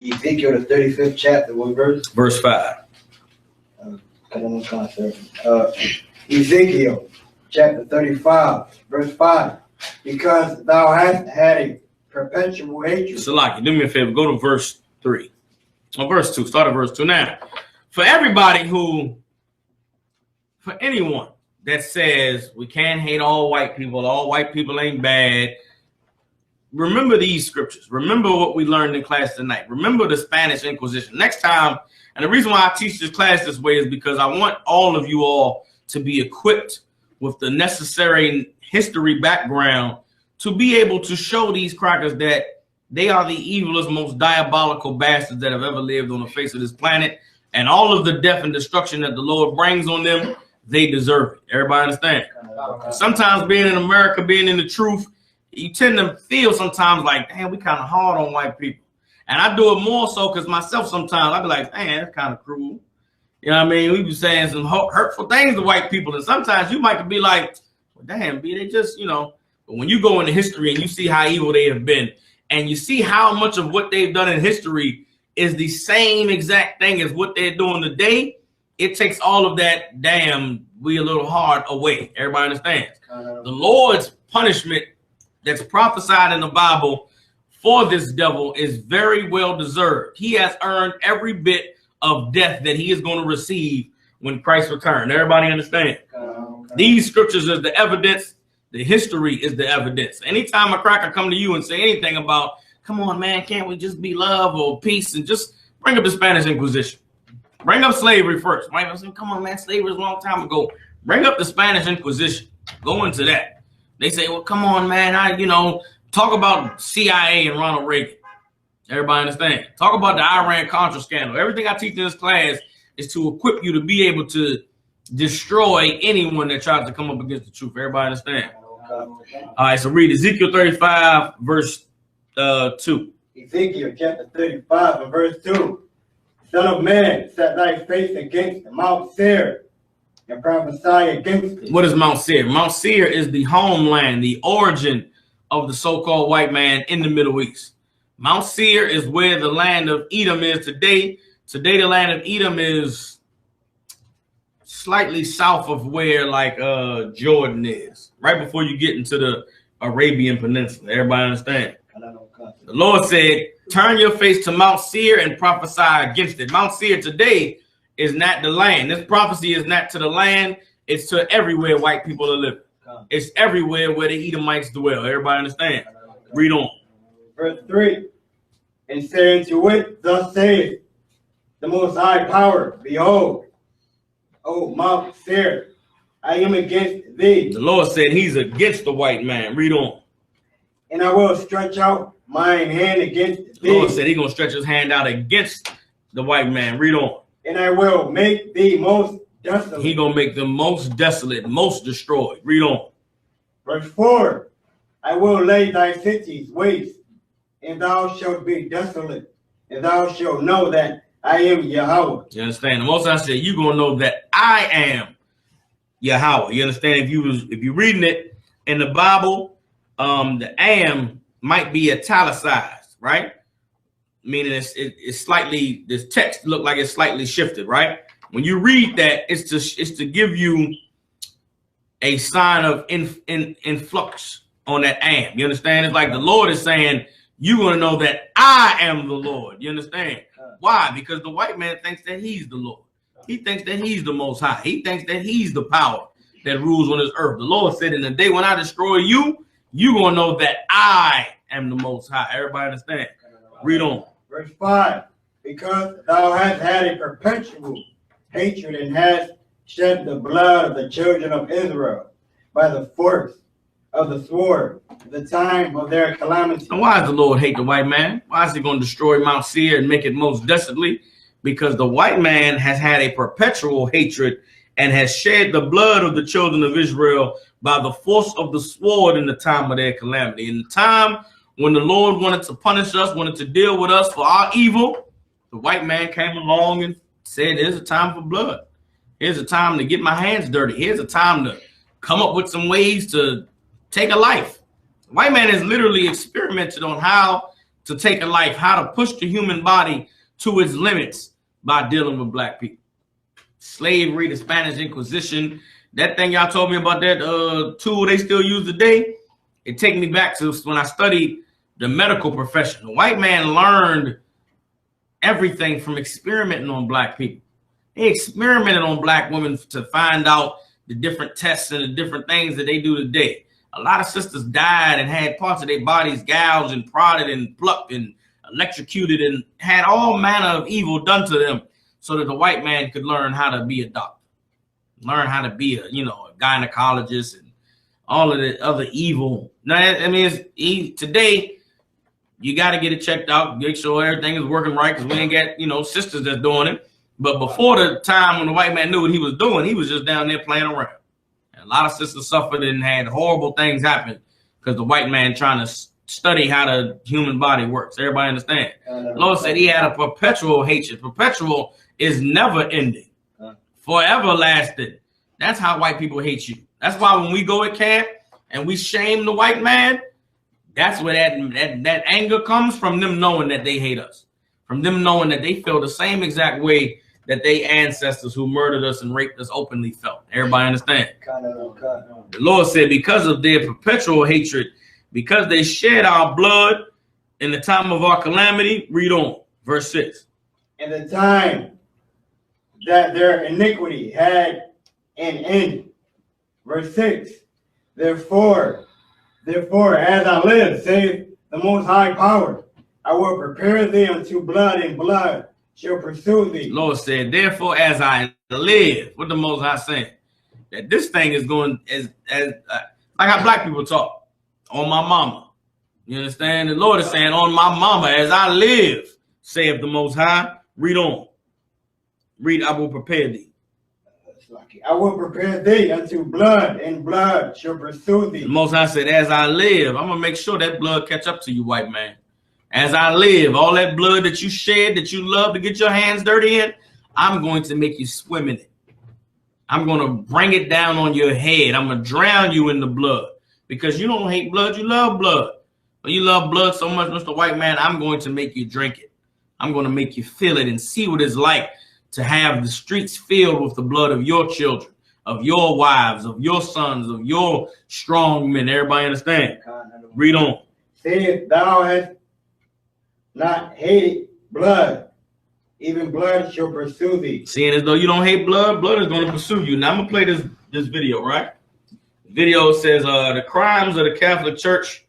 Ezekiel, the 35th chapter, what verse? Verse 5. Ezekiel, chapter 35, verse 5. Because thou hast had a perpetual hatred. Salaki, do me a favor. Go to verse 3. Or verse 2. Start at verse 2. Now, for anyone that says we can't hate all white people ain't bad, remember these scriptures. Remember what we learned in class tonight. Remember the Spanish Inquisition. Next time, and the reason why I teach this class this way is because I want all of you all to be equipped with the necessary history background to be able to show these crackers that they are the evilest, most diabolical bastards that have ever lived on the face of this planet. And all of the death and destruction that the Lord brings on them, they deserve it. Everybody understand? Sometimes being in America, being in the truth, you tend to feel sometimes like, damn, we kind of hard on white people. And I do it more so because myself sometimes I be like, man, that's kind of cruel. You know what I mean? We be saying some hurtful things to white people. And sometimes you might be like, well, damn, B, they just, you know. But when you go into history and you see how evil they have been, and you see how much of what they've done in history is the same exact thing as what they're doing today, it takes all of that, damn, we a little hard away. Everybody understands? The Lord's punishment that's prophesied in the Bible for this devil is very well deserved. He has earned every bit of death that he is going to receive when Christ returns. Everybody understand? These scriptures is the evidence. The history is the evidence. Anytime a cracker come to you and say anything about, come on, man, can't we just be love or peace, and just bring up the Spanish Inquisition. Bring up slavery first. Right? I say, come on, man, slavery was a long time ago. Bring up the Spanish Inquisition. Go into that. They say, well, come on, man, talk about CIA and Ronald Reagan. Everybody understand? Talk about the Iran-Contra scandal. Everything I teach in this class is to equip you to be able to destroy anyone that tries to come up against the truth. Everybody understand? All right, so read Ezekiel 35, verse 2. Ezekiel chapter 35 and verse 2. Son of man, set thy face against Mount Seir and prophesy against it. What is Mount Seir? Mount Seir is the homeland, the origin of the so-called white man in the Middle East. Mount Seir is where the land of Edom is today. Today, the land of Edom is slightly south of where Jordan is, right before you get into the Arabian Peninsula. Everybody understand? The Lord said, turn your face to Mount Seir and prophesy against it. Mount Seir today is not the land. This prophecy is not to the land. It's to everywhere white people are living. It's everywhere where the Edomites dwell. Everybody understand? Read on. Verse 3. And say unto it, thus saith the Most High Power, behold, O Mount Seir, I am against thee. The Lord said he's against the white man. Read on. And I will stretch out mine hand against thee. The Lord said he's going to stretch his hand out against the white man. Read on. And I will make thee most desolate. He's going to make them most desolate, most destroyed. Read on. Verse 4. I will lay thy cities waste, and thou shalt be desolate, and thou shalt know that I am Yahweh. You understand? The Most High said, you're going to know that I am Yahweh. You understand? If you're reading it in the Bible, the am might be italicized, right? Meaning it's slightly, this text look like it's slightly shifted, right? When you read that, it's to give you a sign of influx on that am. You understand? It's like the Lord is saying, you're going to know that I am the Lord. You understand? Why? Because the white man thinks that he's the Lord. He thinks that he's the Most High. He thinks that he's the power that rules on this earth. The Lord said, in the day when I destroy you, you're going to know that I am the Most High. Everybody understand? Read on. Verse 5. Because thou hast had a perpetual hatred and hast shed the blood of the children of Israel by the force of the sword, the time of their calamity. And why does the Lord hate the white man? Why is he going to destroy Mount Seir and make it most desolately? Because the white man has had a perpetual hatred and has shed the blood of the children of Israel by the force of the sword in the time of their calamity. In the time when the Lord wanted to punish us, wanted to deal with us for our evil, the white man came along and said, here's a time for blood. Here's a time to get my hands dirty. Here's a time to come up with some ways to take a life. The white man has literally experimented on how to take a life, how to push the human body to its limits by dealing with black people. Slavery, the Spanish Inquisition, that thing y'all told me about, that tool they still use today, it take me back to when I studied the medical profession. The white man learned everything from experimenting on black people. He experimented on black women to find out the different tests and the different things that they do today. A lot of sisters died and had parts of their bodies gouged and prodded and plucked and electrocuted and had all manner of evil done to them so that the white man could learn how to be a doctor, learn how to be a, a gynecologist and all of the other evil. Now, I mean, today, you got to get it checked out, make sure everything is working right, because we ain't got, sisters that's doing it. But before the time when the white man knew what he was doing, he was just down there playing around. And a lot of sisters suffered and had horrible things happen because the white man trying to study how the human body works. Everybody understand? Lord said he had a perpetual hatred. Perpetual is never ending, forever lasting. That's how white people hate you. That's why when we go at camp and we shame the white man, that's where that anger comes from, them knowing that they hate us, from them knowing that they feel the same exact way that they ancestors who murdered us and raped us openly felt. Everybody understand? The Lord said because of their perpetual hatred, because they shed our blood in the time of our calamity, read on, verse 6. In the time that their iniquity had an end, verse 6. Therefore, as I live, saith the Most High Power, I will prepare thee unto blood, and blood shall pursue thee. Lord said, therefore, as I live, what the Most High saying? That this thing is going as like how black people talk, on my mama. You understand? The Lord is saying, on my mama, as I live, saith the Most High. Read on. Read, I will prepare thee. I will prepare thee unto blood, and blood shall pursue thee. The Most High said, as I live, I'm going to make sure that blood catch up to you, white man. As I live, all that blood that you shed, that you love to get your hands dirty in, I'm going to make you swim in it. I'm going to bring it down on your head. I'm going to drown you in the blood. Because you don't hate blood, you love blood. But you love blood so much, Mr. White Man, I'm going to make you drink it. I'm going to make you feel it and see what it's like to have the streets filled with the blood of your children, of your wives, of your sons, of your strong men. Everybody understand? Read on. Say thou hast not hated blood, even blood shall pursue thee. Seeing as though you don't hate blood, blood is going to pursue you. Now I'm going to play this video, right? The video says the crimes of the Catholic Church,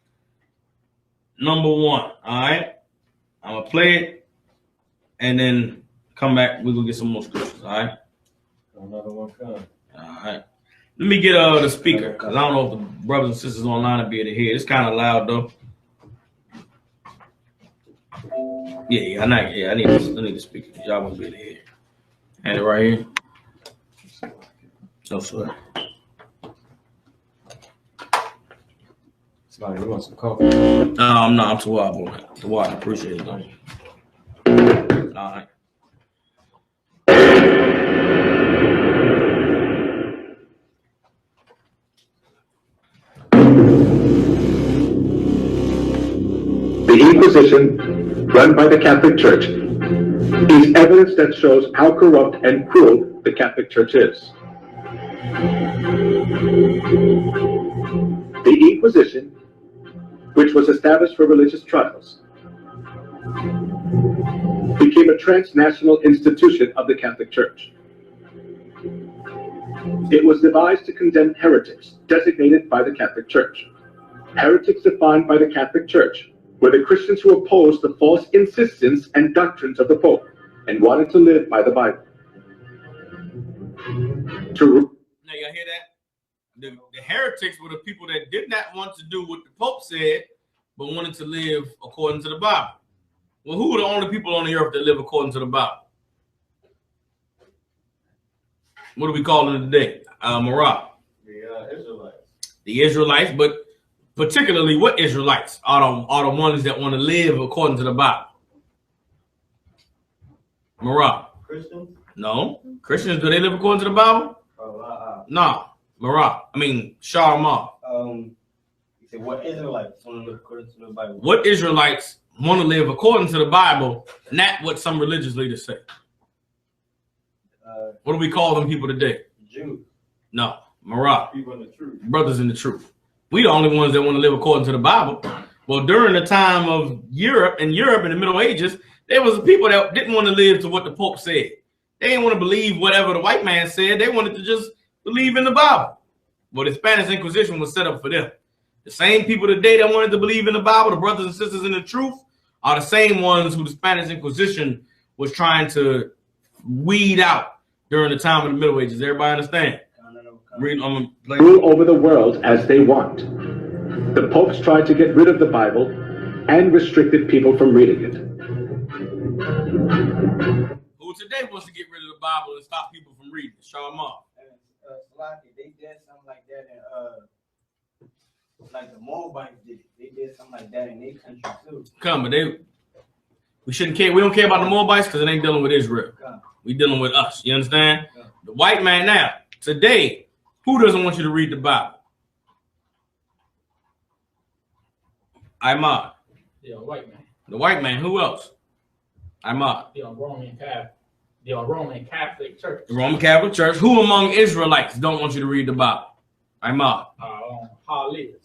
number 1. All right? I'm going to play it and then come back. We're going to get some more scriptures. All right? Another one coming. All right. Let me get the speaker, because I don't know if the brothers and sisters online will be able to hear. It's kind of loud, though. Yeah, I need the speaker. Y'all won't be able to hear. And it right here. No, sir. It's like you want some coffee? I'm too wild. Too wild. I appreciate it, though. All right. The Inquisition, run by the Catholic Church, is evidence that shows how corrupt and cruel the Catholic Church is. The Inquisition, which was established for religious trials, became a transnational institution of the Catholic Church. It was devised to condemn heretics designated by the Catholic Church. Heretics defined by the Catholic Church were the Christians who opposed the false insistence and doctrines of the Pope and wanted to live by the Bible. Now y'all hear that? The heretics were the people that did not want to do what the Pope said, but wanted to live according to the Bible. Well, who are the only people on the earth that live according to the Bible? What do we call them today? Marab. The Israelites. The Israelites, but particularly what Israelites are the ones that want to live according to the Bible? Marab. Christians? No. Christians, do they live according to the Bible? No. Marab. I mean, Shalom. You said what Israelites want to live according to the Bible? What Israelites want to live according to the Bible, not what some religious leaders say. What do we call them people today? Jews. No, Marah. People in the truth. Brothers in the truth. We the only ones that want to live according to the Bible. Well, during the time of Europe in the Middle Ages, there was people that didn't want to live to what the Pope said. They didn't want to believe whatever the white man said. They wanted to just believe in the Bible. Well, the Spanish Inquisition was set up for them. The same people today that wanted to believe in the Bible, the brothers and sisters in the truth, are the same ones who the Spanish Inquisition was trying to weed out during the time of the Middle Ages. Everybody understand? Rule over the world as they want. The popes tried to get rid of the Bible and restricted people from reading it. Who today wants to get rid of the Bible and stop people from reading it? SHALAM. They did something like that in like the Moabites did. They did something like that in their country too. Come, but we shouldn't care. We don't care about the Moabites because it ain't dealing with Israel. We dealing with us. You understand? The white man now, today, who doesn't want you to read the Bible? Imad. The white man. The white man. Who else? Imad. The Roman Catholic Church. The Roman Catholic Church. Who among Israelites don't want you to read the Bible? Imad.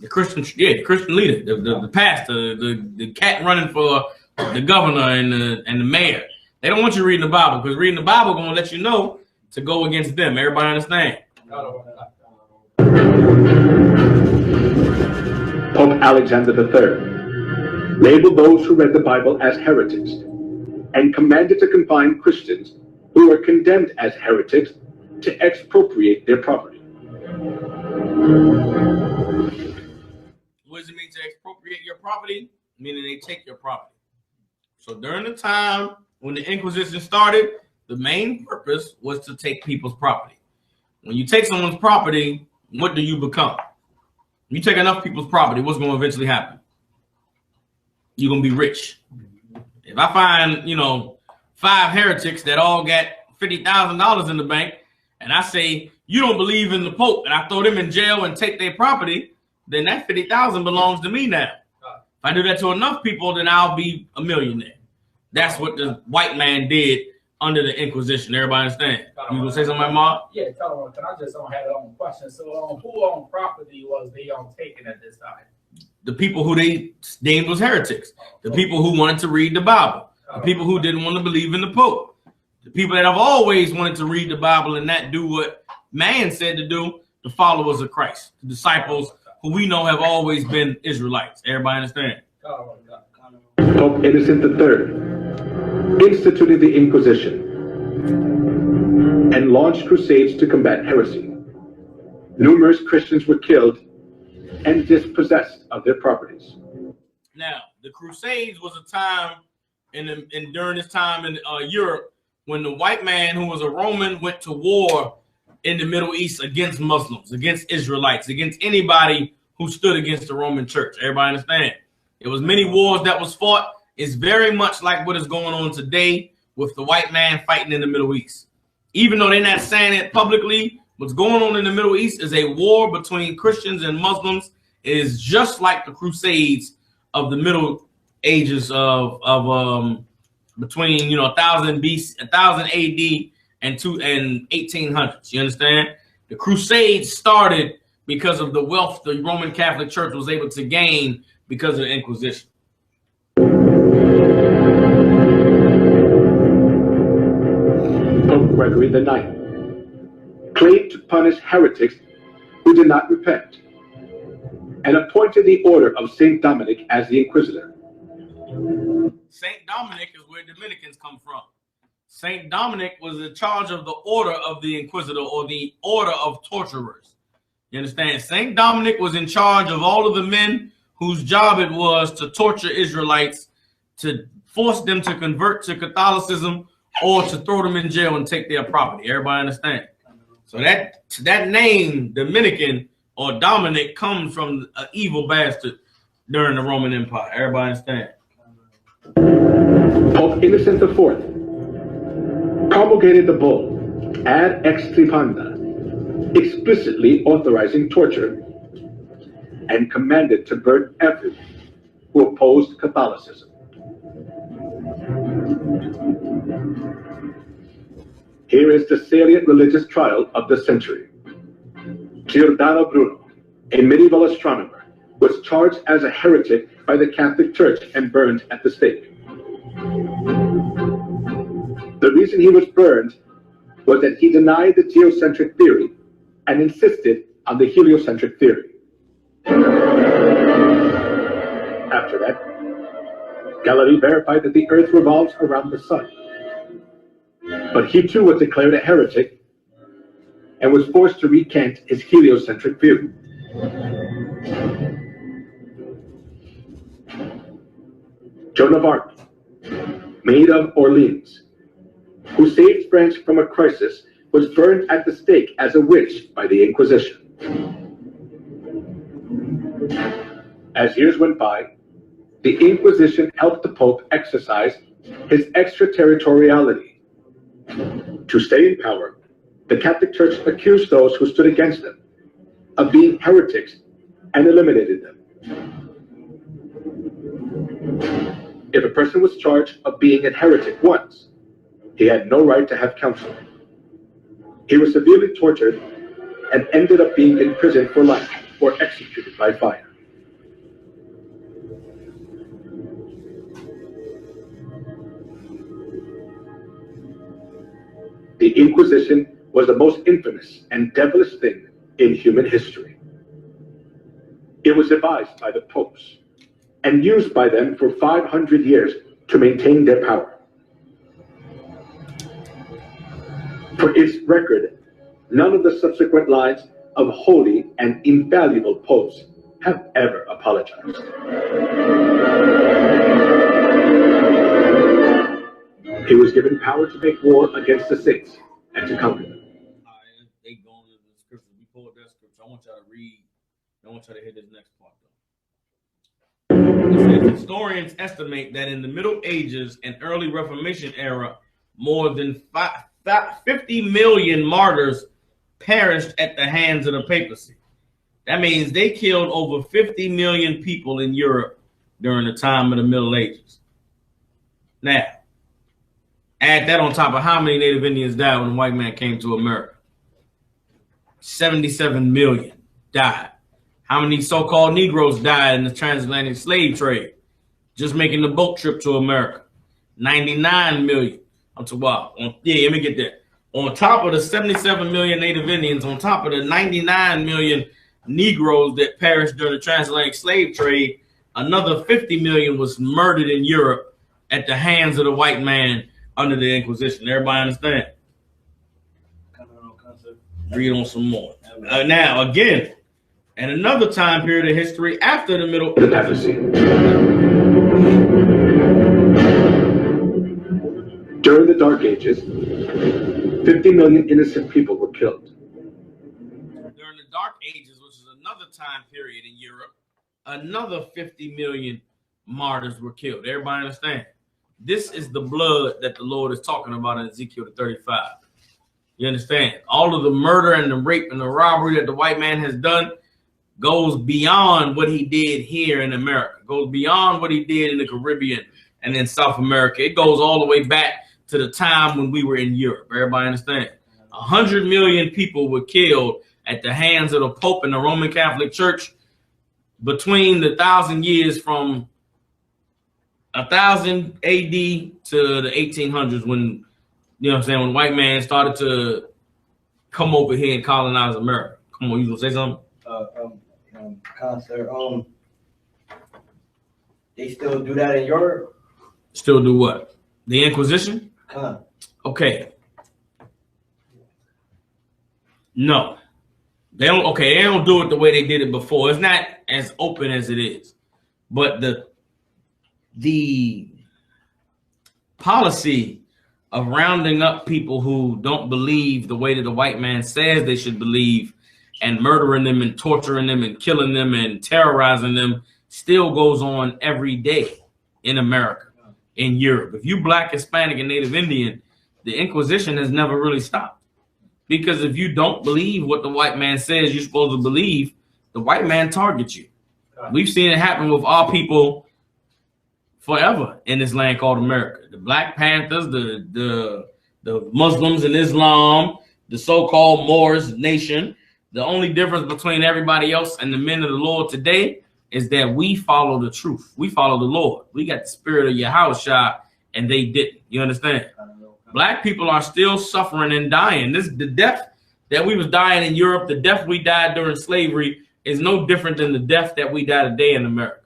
The Christian, the Christian leader, the pastor, the cat running for the governor and the mayor. They don't want you reading the Bible because reading the Bible gonna let you know to go against them. Everybody understand? Pope Alexander III labeled those who read the Bible as heretics and commanded to confine Christians who were condemned as heretics to expropriate their property. What does it mean to expropriate your property? Meaning they take your property. So during the time when the Inquisition started, the main purpose was to take people's property. When you take someone's property, what do you become? You take enough people's property, what's going to eventually happen? You're going to be rich. If I find, 5 heretics that all got $50,000 in the bank, and I say, you don't believe in the Pope, and I throw them in jail and take their property, then that $50,000 belongs to me now. If I do that to enough people, then I'll be a millionaire. That's what the white man did under the Inquisition. Everybody understand? You gonna say something, Ma? Yeah, tell them. I just don't have a question. So, who owned property was they taken at this time? The people who they named was heretics. The people who wanted to read the Bible. The people who didn't want to believe in the Pope. The people that have always wanted to read the Bible and not do what man said to do. The followers of Christ, the disciples who we know have always been Israelites. Everybody understand? Pope Innocent III instituted the Inquisition and launched crusades to combat heresy. Numerous Christians were killed and dispossessed of their properties. Now, the Crusades was a time during this time in Europe when the white man who was a Roman went to war in the Middle East against Muslims, against Israelites, against anybody who stood against the Roman Church. Everybody understand? It was many wars that was fought. It's very much like what is going on today with the white man fighting in the Middle East. Even though they're not saying it publicly, what's going on in the Middle East is a war between Christians and Muslims. It is just like the Crusades of the Middle Ages of between 1000 BC, 1000 AD and 1800s. You understand? The Crusades started because of the wealth the Roman Catholic Church was able to gain because of the Inquisition. Pope Gregory IX claimed to punish heretics who did not repent and appointed the order of St. Dominic as the Inquisitor. St. Dominic is where Dominicans come from. St. Dominic was in charge of the order of the Inquisitor, or the order of torturers. You understand? St. Dominic was in charge of all of the men whose job it was to torture Israelites, to force them to convert to Catholicism, or to throw them in jail and take their property. Everybody understand? So that name, Dominican or Dominic, comes from an evil bastard during the Roman Empire. Everybody understand? Pope Innocent IV promulgated the bull Ad Extirpanda, explicitly authorizing torture, and commanded to burn everyone who opposed Catholicism. Here is the salient religious trial of the century. Giordano Bruno, a medieval astronomer, was charged as a heretic by the Catholic Church and burned at the stake. The reason he was burned was that he denied the geocentric theory and insisted on the heliocentric theory. After that, Galilei verified that the Earth revolves around the Sun. But he too was declared a heretic and was forced to recant his heliocentric view. Joan of Arc, Maid of Orleans, who saved France from a crisis, was burned at the stake as a witch by the Inquisition. As years went by, the Inquisition helped the Pope exercise his extraterritoriality. To stay in power, the Catholic Church accused those who stood against them of being heretics and eliminated them. If a person was charged of being a heretic once, he had no right to have counsel. He was severely tortured and ended up being imprisoned for life or executed by fire. The Inquisition was the most infamous and devilish thing in human history. It was devised by the popes and used by them for 500 years to maintain their power. For its record, none of the subsequent lines of holy and invaluable popes have ever apologized. He was given power to make war against the saints and to conquer them. They going into the scripture. We pulled that scripture. I want y'all to read. I want y'all to hear this next part though. It says, historians estimate that in the Middle Ages and early Reformation era, more than 50 million martyrs perished at the hands of the papacy. That means they killed over 50 million people in Europe during the time of the Middle Ages. Now, add that on top of how many Native Indians died when the white man came to America. 77 million died. How many so-called Negroes died in the transatlantic slave trade? Just making the boat trip to America. 99 million. Let me get that. On top of the 77 million Native Indians, on top of the 99 million Negroes that perished during the transatlantic slave trade, another 50 million was murdered in Europe at the hands of the white man under the Inquisition. Everybody understand? Read on some more. Now, again, and another time period of history after the middle. The papacy. During the Dark Ages, 50 million innocent people were killed. During the Dark Ages, which is another time period in Europe, another 50 million martyrs were killed. Everybody understand? This is the blood that the Lord is talking about in Ezekiel 35. You understand? All of the murder and the rape and the robbery that the white man has done goes beyond what he did here in America, goes beyond what he did in the Caribbean and in South America. It goes all the way back to the time when we were in Europe. Everybody understand? 100 million people were killed at the hands of the Pope and the Roman Catholic Church between the 1,000 years from 1000 AD to the 1800s, when, you know what I'm saying, when white man started to come over here and colonize America. Come on, you gonna say something? Concert, they still do that in Europe? Still do what? The Inquisition? Okay. No. They don't, okay, they don't do it the way they did it before. It's not as open as it is. But the policy of rounding up people who don't believe the way that the white man says they should believe and murdering them and torturing them and killing them and terrorizing them still goes on every day in America, in Europe. If you Black, Hispanic, and Native Indian, the Inquisition has never really stopped. Because if you don't believe what the white man says you're supposed to believe, the white man targets you. We've seen it happen with our people forever in this land called America. The Black Panthers, the Muslims and Islam, the so-called Moors nation. The only difference between everybody else and the men of the Lord today is that we follow the truth. We follow the Lord. We got the spirit of Yahushua, and they didn't. You understand? Black people are still suffering and dying. The death that we was dying in Europe, the death we died during slavery is no different than the death that we die today in America.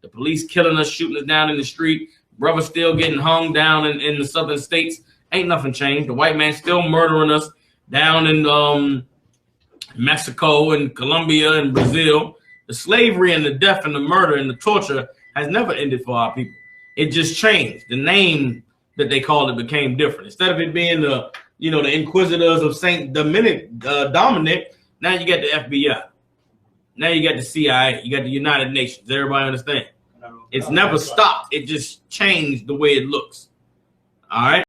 The police killing us, shooting us down in the street, brothers still getting hung down in the southern states. Ain't nothing changed. The white man still murdering us down in Mexico and Colombia and Brazil. The slavery and the death and the murder and the torture has never ended for our people. It just changed. The name that they called it became different. Instead of it being the Inquisitors of Saint Dominic, now you got the FBI. Now you got the CIA. You got the United Nations. Everybody understand? It's never stopped. It just changed the way it looks. All right.